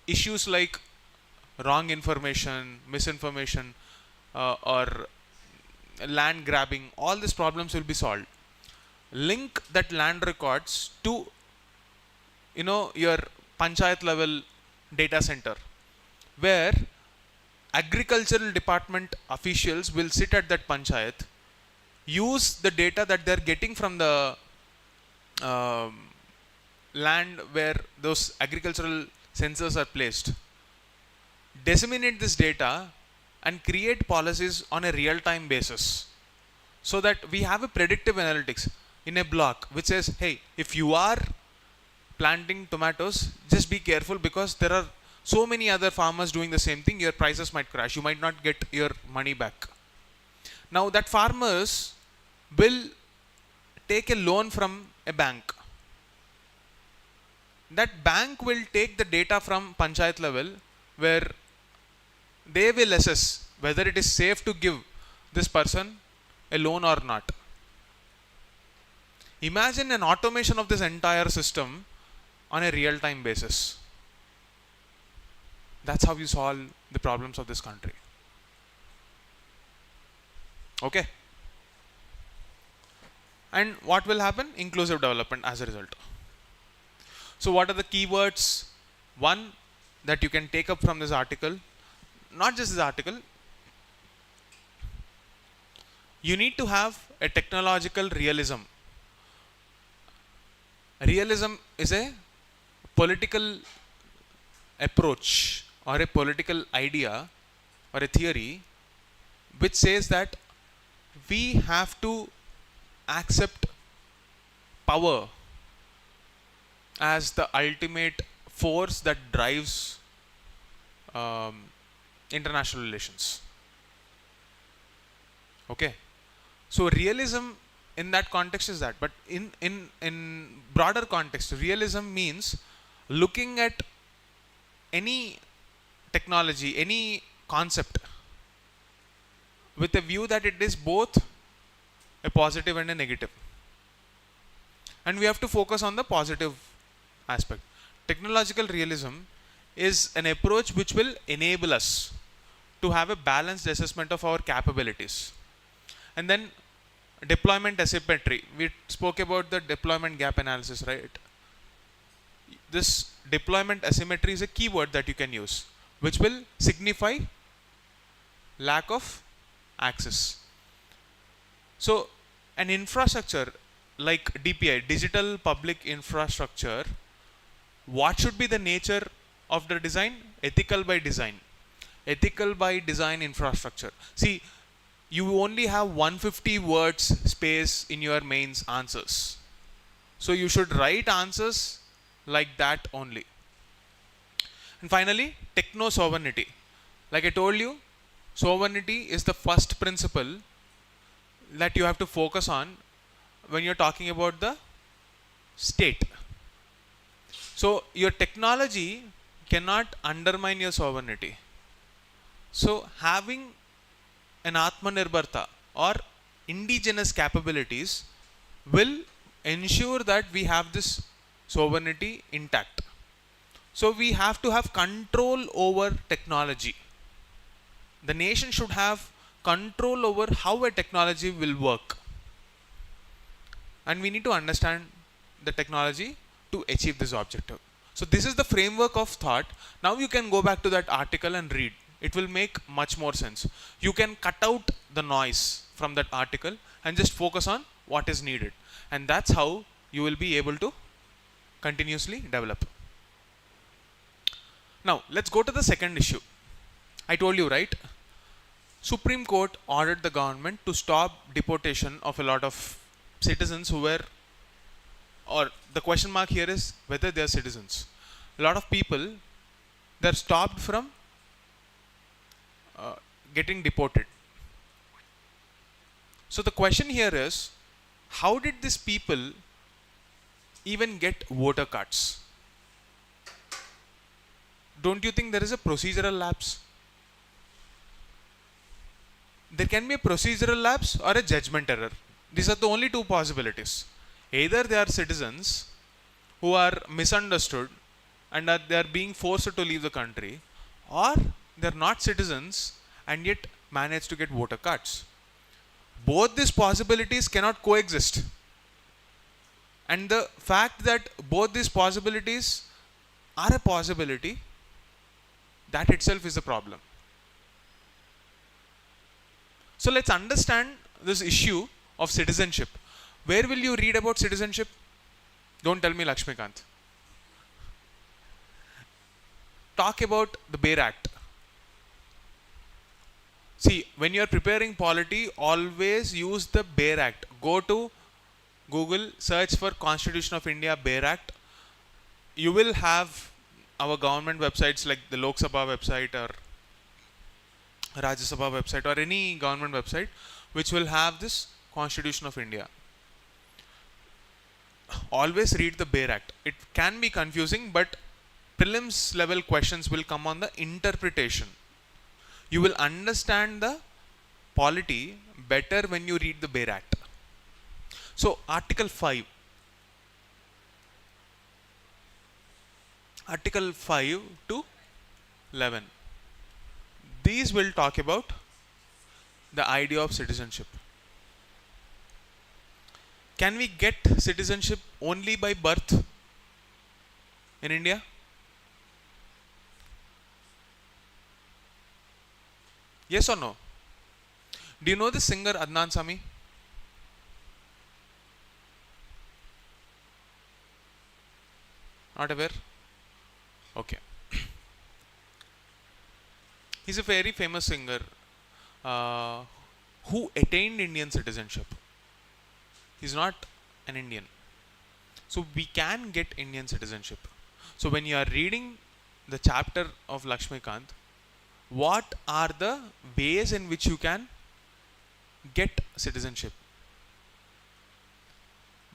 issues like wrong information, misinformation, or land grabbing, all these problems will be solved. Link that land records to your panchayat level data center, where agricultural department officials will sit at that panchayat, use the data that they're getting from the land where those agricultural sensors are placed, disseminate this data and create policies on a real-time basis, so that we have a predictive analytics in a block which says, hey, if you are planting tomatoes, just be careful because there are so many other farmers doing the same thing, your prices might crash, you might not get your money back. Now that farmers will take a loan from a bank. That bank will take the data from panchayat level, where they will assess whether it is safe to give this person a loan or not. Imagine an automation of this entire system on a real-time basis. That's how you solve the problems of this country. Okay? And what will happen? Inclusive development as a result. So what are the keywords? One that you can take up from this article, not just this article, you need to have a technological realism. Realism is a political approach or a political idea or a theory which says that we have to accept power as the ultimate force that drives international relations. Okay, so realism in that context is that, but in broader context, realism means looking at any technology, any concept, with a view that it is both a positive and a negative, and we have to focus on the positive aspect. Technological realism is an approach which will enable us to have a balanced assessment of our capabilities. And then deployment asymmetry. We spoke about the deployment gap analysis, right? This deployment asymmetry is a keyword that you can use, which will signify lack of access. So an infrastructure like DPI, digital public infrastructure, what should be the nature of the design? Ethical by design. Ethical by design infrastructure. See, you only have 150 words space in your mains answers. So you should write answers like that only. And finally, techno sovereignty. Like I told you, sovereignty is the first principle that you have to focus on when you're talking about the state. So your technology cannot undermine your sovereignty. So having an Atmanirbharta or indigenous capabilities will ensure that we have this sovereignty intact. So we have to have control over technology. The nation should have control over how a technology will work. And we need to understand the technology to achieve this objective. So this is the framework of thought. Now you can go back to that article and read. It will make much more sense. You can cut out the noise from that article and just focus on what is needed. And that's how you will be able to continuously develop. Now let's go to the second issue. I told you, right? Supreme Court ordered the government to stop deportation of a lot of citizens who were or the question mark here is whether they are citizens. A lot of people, they're stopped from uh, getting deported. So the question here is, how did these people even get voter cards? Don't you think there is a procedural lapse? There can be a procedural lapse or a judgment error. These are the only two possibilities. Either they are citizens who are misunderstood and they are being forced to leave the country, or they are not citizens and yet manage to get voter cards. Both these possibilities cannot coexist. And the fact that both these possibilities are a possibility, that itself is a problem. So let's understand this issue of citizenship. Where will you read about citizenship? Don't tell me Lakshmikant. Talk about the Bare Act. See, when you are preparing polity, always use the Bare Act. Go to Google, search for Constitution of India Bare Act. You will have our government websites like the Lok Sabha website or Rajya Sabha website or any government website which will have this Constitution of India. Always read the Bare Act. It can be confusing, but prelims level questions will come on the interpretation. You will understand the polity better when you read the Bare Act. So Article 5 to 11. These will talk about the idea of citizenship. Can we get citizenship only by birth in India? Yes or no? Do you know the singer Adnan Sami? Not aware? Okay. He's a very famous singer who attained Indian citizenship. He's not an Indian. So we can get Indian citizenship. So when you are reading the chapter of Lakshmikant, what are the ways in which you can get citizenship?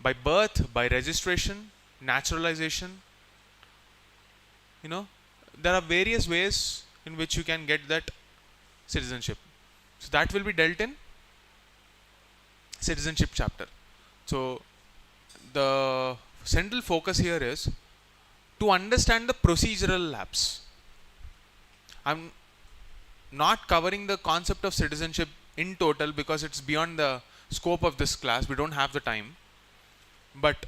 By birth, by registration, naturalization. There are various ways in which you can get that citizenship. So that will be dealt in citizenship chapter. So the central focus here is to understand the procedural lapse. I'm not covering the concept of citizenship in total because it's beyond the scope of this class. We don't have the time. But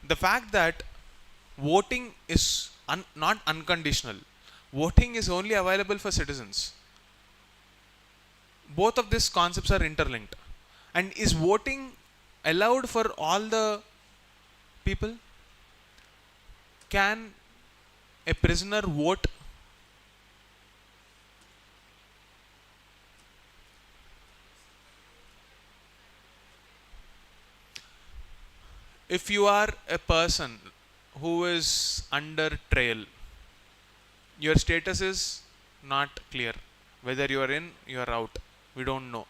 the fact that voting is not unconditional. Voting is only available for citizens. Both of these concepts are interlinked. And is voting allowed for all the people? Can a prisoner vote? If you are a person who is under trial, your status is not clear. Whether you are in, you are out. We don't know.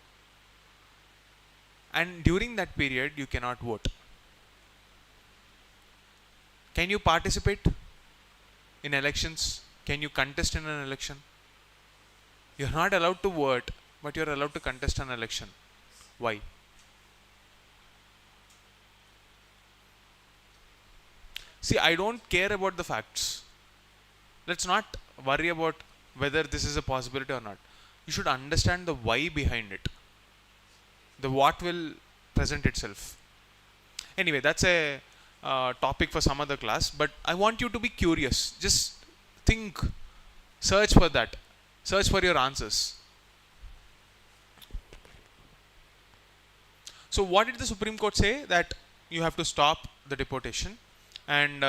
And during that period, you cannot vote. Can you participate in elections? Can you contest in an election? You are not allowed to vote, but you are allowed to contest an election. Why? See, I don't care about the facts. Let's not worry about whether this is a possibility or not. You should understand the why behind it. The what will present itself. Anyway, that's a topic for some other class. But I want you to be curious. Just think. Search for that. Search for your answers. So what did the Supreme Court say? That you have to stop the deportation. And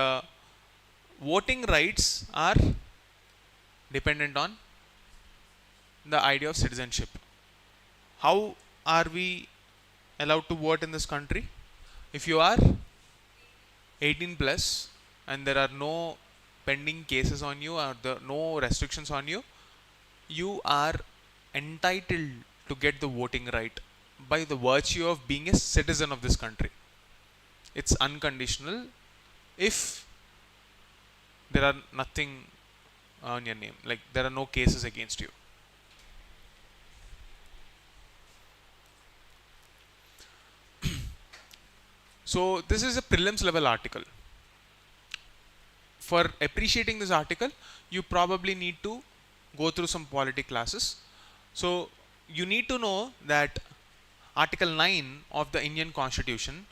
voting rights are dependent on the idea of citizenship. How are we allowed to vote in this country? If you are 18 plus and there are no pending cases on you or no restrictions on you, you are entitled to get the voting right by the virtue of being a citizen of this country. It's unconditional if there are nothing on your name, like there are no cases against you. So this is a prelims level article. For appreciating this article, you probably need to go through some polity classes. So you need to know that Article 9 of the Indian Constitution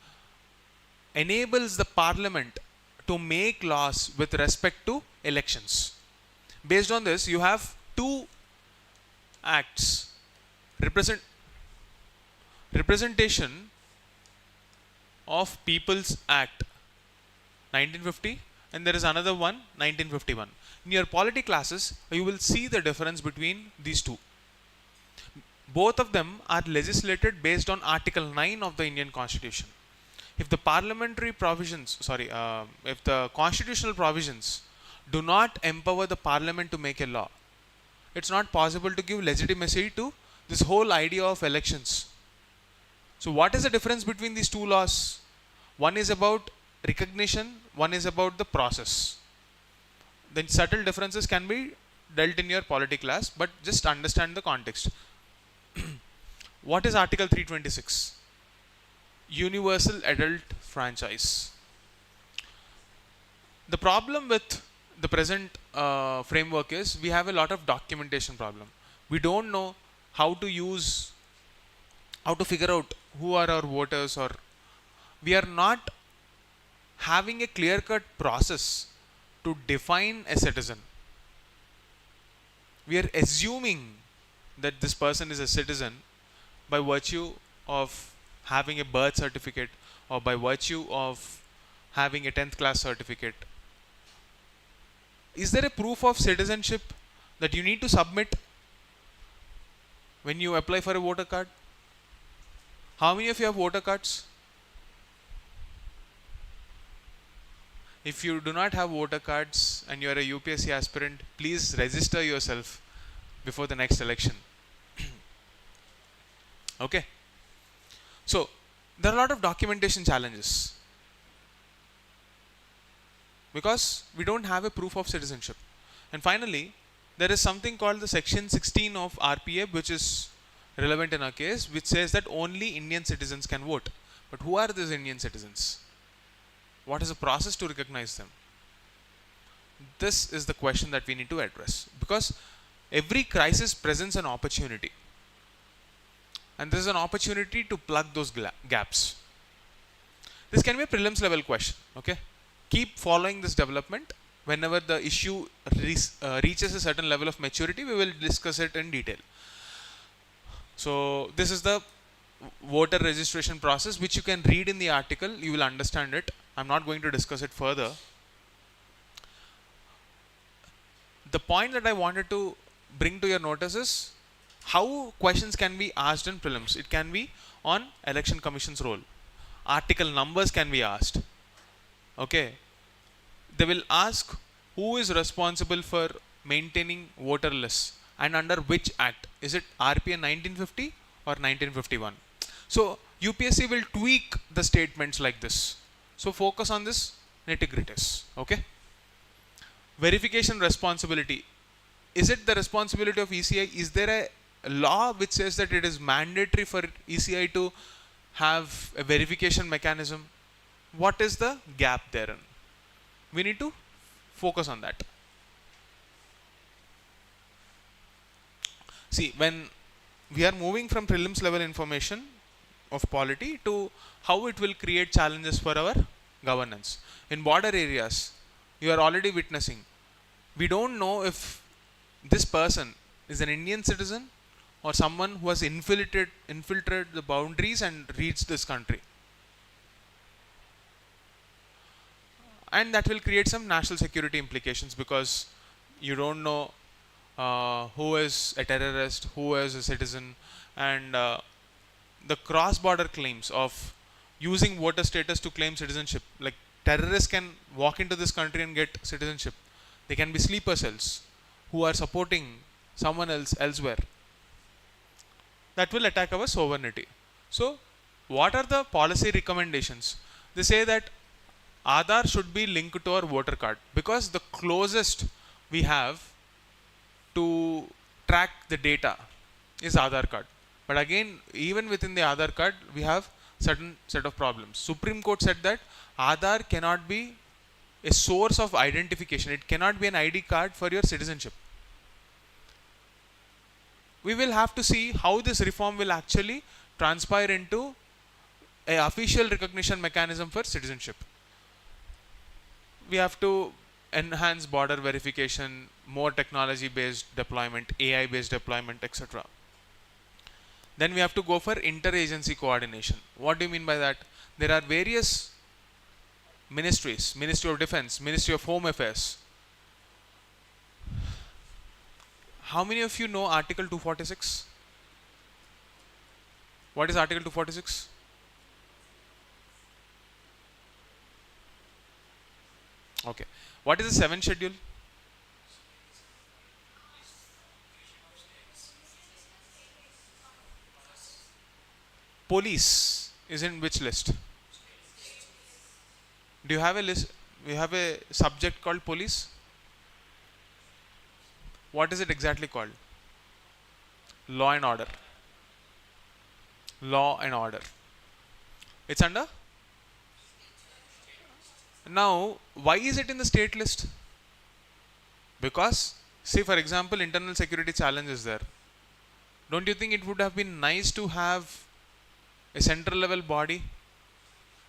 enables the Parliament to make laws with respect to elections. Based on this, you have two acts: Representation of People's Act 1950, and there is another one 1951. In your polity classes, you will see the difference between these two. Both of them are legislated based on Article 9 of the Indian Constitution. If the parliamentary provisions, if the constitutional provisions do not empower the Parliament to make a law, it's not possible to give legitimacy to this whole idea of elections. So what is the difference between these two laws? One is about recognition, one is about the process. The subtle differences can be dealt in your polity class, but just understand the context. What is Article 326? Universal adult franchise. The problem with the present framework is we have a lot of documentation problem. We don't know how to figure out who are our voters, or we are not having a clear-cut process to define a citizen. We are assuming that this person is a citizen by virtue of having a birth certificate or by virtue of having a 10th class certificate. Is there a proof of citizenship that you need to submit when you apply for a voter card? How many of you have voter cards? If you do not have voter cards and you are a UPSC aspirant, please register yourself before the next election. Okay. So there are a lot of documentation challenges because we don't have a proof of citizenship. And finally, there is something called the section 16 of RPA, which is relevant in our case, which says that only Indian citizens can vote. But who are these Indian citizens? What is the process to recognize them? This is the question that we need to address, because every crisis presents an opportunity, and this is an opportunity to plug those gaps. This can be a prelims level question. Okay, keep following this development. Whenever the issue reaches a certain level of maturity, we will discuss it in detail. So this is the voter registration process, which you can read in the article. You will understand it. I'm not going to discuss it further. The point that I wanted to bring to your notice is how questions can be asked in prelims. It can be on election commission's role. Article numbers can be asked. Okay. They will ask who is responsible for maintaining voter lists and under which act. Is it RPA 1950 or 1951? So UPSC will tweak the statements like this. So focus on this nitty-gritties. Okay. Verification responsibility. Is it the responsibility of ECI? Is there a law which says that it is mandatory for ECI to have a verification mechanism? What is the gap therein? We need to focus on that. See, when we are moving from prelims level information of polity to how it will create challenges for our governance. In border areas, you are already witnessing, we don't know if this person is an Indian citizen or someone who has infiltrated the boundaries and reached this country. And that will create some national security implications, because you don't know who is a terrorist, who is a citizen, and the cross-border claims of using voter status to claim citizenship, like terrorists can walk into this country and get citizenship. They can be sleeper cells who are supporting someone else elsewhere. That will attack our sovereignty. So, what are the policy recommendations? They say that Aadhaar should be linked to our voter card because the closest we have to track the data is Aadhaar card. But again, even within the Aadhaar card, we have certain set of problems. Supreme Court said that Aadhaar cannot be a source of identification. It cannot be an ID card for your citizenship. We will have to see how this reform will actually transpire into an official recognition mechanism for citizenship. We have to enhance border verification, more technology based deployment, AI based deployment, etc. Then we have to go for interagency coordination. What do you mean by that? There are various ministries: Ministry of Defense, Ministry of Home Affairs. How many of you know Article 246? What is Article 246? Okay. What is the 7th schedule? Police is in which list? Do you have a list? You have a subject called police? What is it exactly called? Law and order. Law and order. It's under? Now, why is it in the state list? Because, see, for example, internal security challenge is there. Don't you think it would have been nice to have a central level body?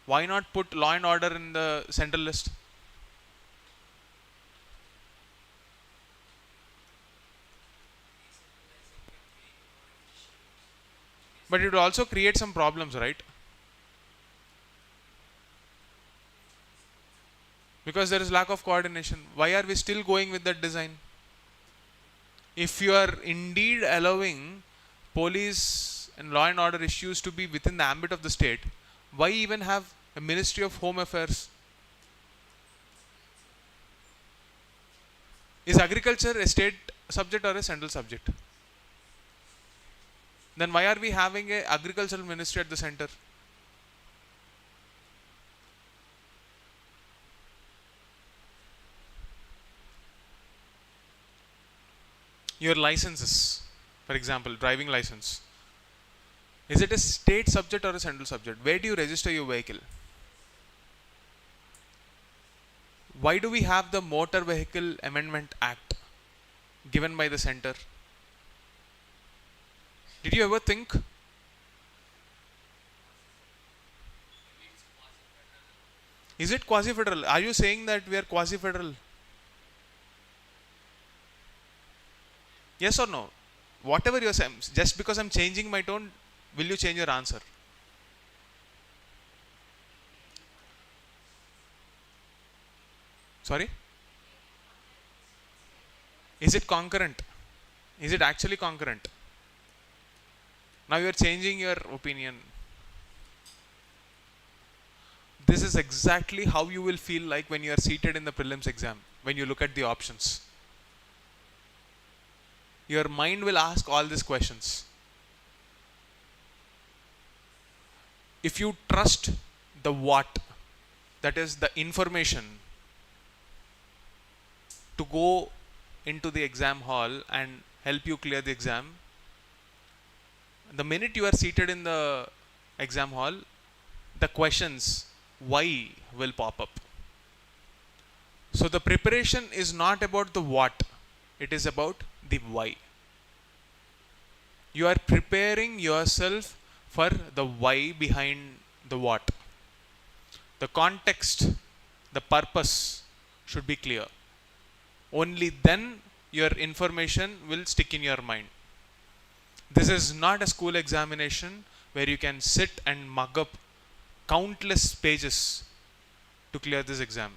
Why not put law and order in the central list? But it will also create some problems, right? Because there is lack of coordination. Why are we still going with that design? If you are indeed allowing police and law and order issues to be within the ambit of the state, why even have a Ministry of Home Affairs? Is agriculture a state subject or a central subject? Then why are we having a agricultural ministry at the center? Your licenses, for example, driving license. Is it a state subject or a central subject? Where do you register your vehicle? Why do we have the Motor Vehicle Amendment Act given by the center? Did you ever think? Is it quasi-federal? Are you saying that we are quasi-federal? Yes or no? Whatever you are saying, just because I am changing my tone, will you change your answer? Sorry? Is it concurrent? Is it actually concurrent? Now you are changing your opinion. This is exactly how you will feel like when you are seated in the prelims exam, when you look at the options. Your mind will ask all these questions. If you trust the what, that is the information, to go into the exam hall and help you clear the exam, the minute you are seated in the exam hall, the questions why will pop up. So the preparation is not about the what, it is about the why. You are preparing yourself for the why behind the what. The context, the purpose should be clear. Only then your information will stick in your mind. This is not a school examination where you can sit and mug up countless pages to clear this exam.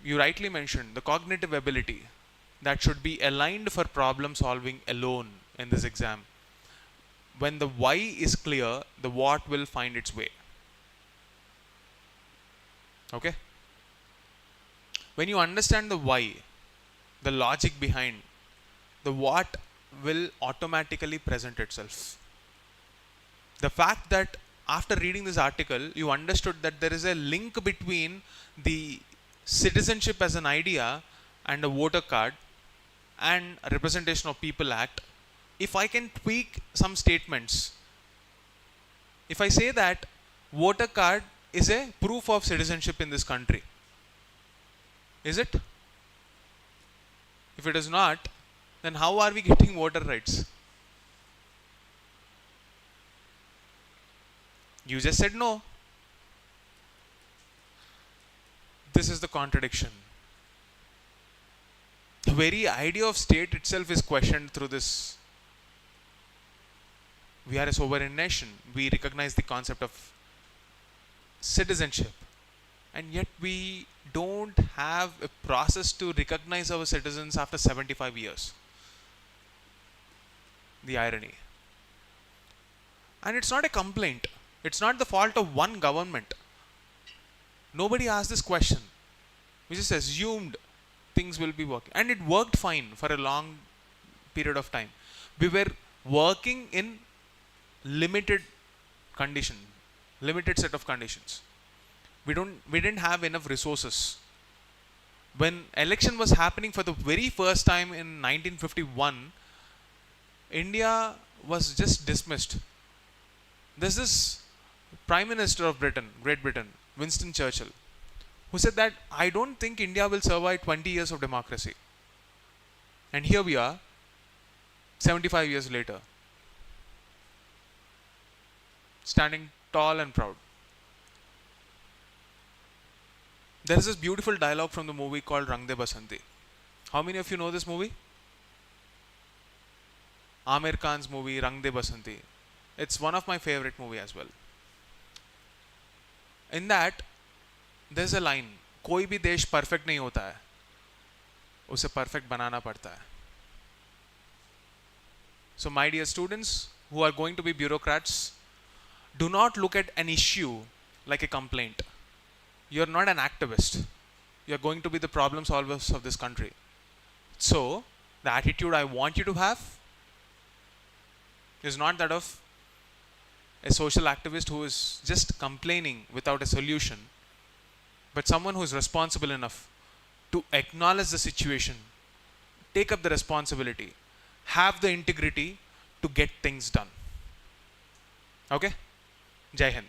You rightly mentioned the cognitive ability that should be aligned for problem solving alone in this exam. When the why is clear, the what will find its way. Okay? When you understand the why, the logic behind, the what will automatically present itself. The fact that after reading this article, you understood that there is a link between the citizenship as an idea and a voter card and Representation of People Act. If I can tweak some statements, if I say that voter card is a proof of citizenship in this country, is it? If it is not, then how are we getting voter rights? You just said no. This is the contradiction. The very idea of state itself is questioned through this. We are a sovereign nation. We recognize the concept of citizenship. And yet we don't have a process to recognize our citizens after 75 years. The irony. And it's not a complaint. It's not the fault of one government. Nobody asked this question. We just assumed things will be working. And it worked fine for a long period of time. We were working in limited condition, limited set of conditions. We didn't have enough resources. When election was happening for the very first time in 1951, India was just dismissed. There's this Prime Minister of Britain, Great Britain, Winston Churchill, who said that I don't think India will survive 20 years of democracy. And here we are, 75 years later, standing tall and proud. There is this beautiful dialogue from the movie called Rang De Basanti. How many of you know this movie? Amir Khan's movie Rang De Basanti. It's one of my favorite movies as well. In that, there's a line, कोई भी देश perfect नहीं होता है, उसे perfect बनाना पड़ता है. So my dear students who are going to be bureaucrats, do not look at an issue like a complaint. You're not an activist. You're going to be the problem solvers of this country. So, the attitude I want you to have is not that of a social activist who is just complaining without a solution, but someone who is responsible enough to acknowledge the situation, take up the responsibility, have the integrity to get things done. Okay? Jai Hind.